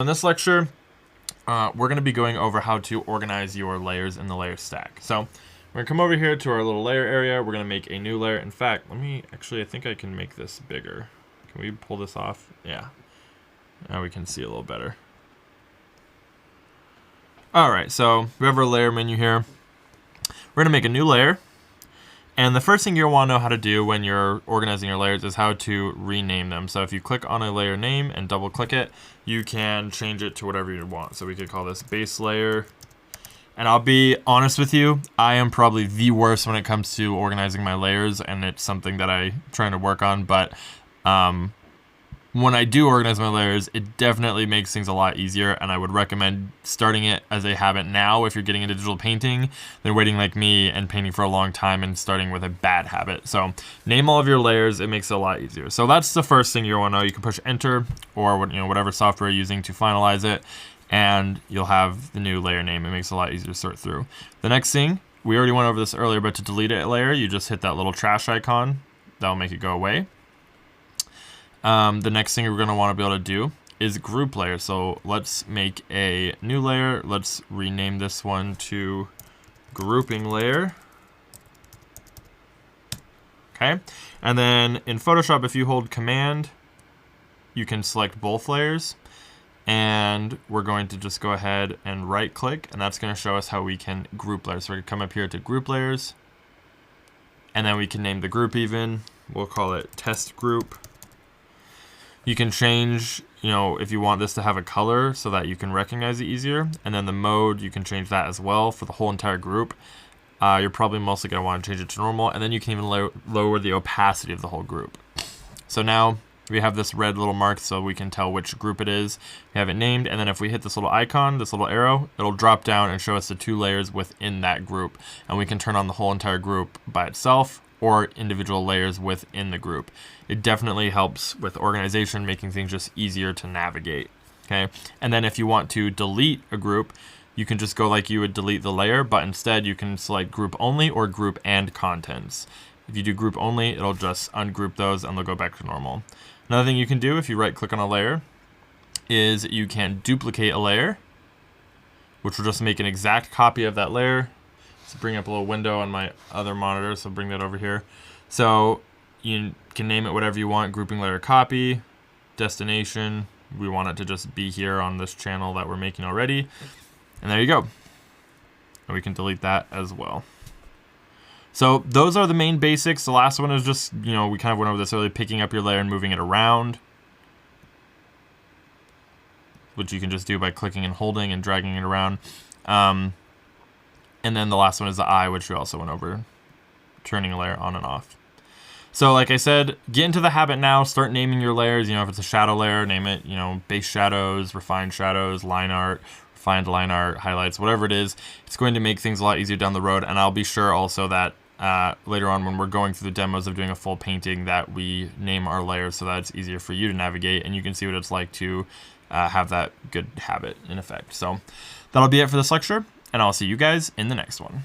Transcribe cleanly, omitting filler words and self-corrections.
In this lecture, we're going to be going over how to organize your layers in the layer stack. So we're going to come over here to our little layer area. We're going to make a new layer. In fact, I think I can make this bigger. Can we pull this off? Yeah. Now we can see a little better. All right, so we have our layer menu here. We're going to make a new layer. And the first thing you'll want to know how to do when you're organizing your layers is how to rename them. So if you click on a layer name and double click it, you can change it to whatever you want. So we could call this base layer. And I'll be honest with you, I am probably the worst when it comes to organizing my layers, and it's something that I'm trying to work on. But when I do organize my layers, it definitely makes things a lot easier, and I would recommend starting it as a habit now if you're getting into digital painting than waiting like me and painting for a long time and starting with a bad habit. So name all of your layers, it makes it a lot easier. So that's the first thing you want to know. You can push enter or whatever software you're using to finalize it, and you'll have the new layer name. It makes it a lot easier to sort through. The next thing, we already went over this earlier, but to delete a layer, you just hit that little trash icon. That'll make it go away. The next thing we're going to want to be able to do is group layer. So let's make a new layer. Let's rename this one to grouping layer. Okay. And then in Photoshop, if you hold Command, you can select both layers. And we're going to just go ahead and right click, and that's going to show us how we can group layers. So we're going to come up here to group layers, and then we can name the group even. We'll call it test group. You can change, if you want this to have a color so that you can recognize it easier. And then the mode, you can change that as well for the whole entire group. You're probably mostly going to want to change it to normal. And then you can even lower the opacity of the whole group. So now we have this red little mark so we can tell which group it is. We have it named. And then if we hit this little icon, this little arrow, it'll drop down and show us the two layers within that group. And we can turn on the whole entire group by itself or individual layers within the group. It definitely helps with organization, making things just easier to navigate. Okay, and then if you want to delete a group, you can just go like you would delete the layer, but instead you can select group only or group and contents. If you do group only, it'll just ungroup those and they'll go back to normal. Another thing you can do if you right click on a layer is you can duplicate a layer, which will just make an exact copy of that layer. Let's bring up a little window on my other monitor, so bring that over here. So you can name it whatever you want, grouping layer copy, destination. We want it to just be here on this channel that we're making already. And there you go. And we can delete that as well. So those are the main basics. The last one is just, we kind of went over this earlier, picking up your layer and moving it around, which you can just do by clicking and holding and dragging it around. And then the last one is the eye, which we also went over, turning a layer on and off. So like I said, get into the habit now, start naming your layers. If it's a shadow layer, name it, base shadows, refined shadows, line art, refined line art, highlights, whatever it is. It's going to make things a lot easier down the road. And I'll be sure also that later on when we're going through the demos of doing a full painting that we name our layers so that it's easier for you to navigate and you can see what it's like to have that good habit in effect. So that'll be it for this lecture, and I'll see you guys in the next one.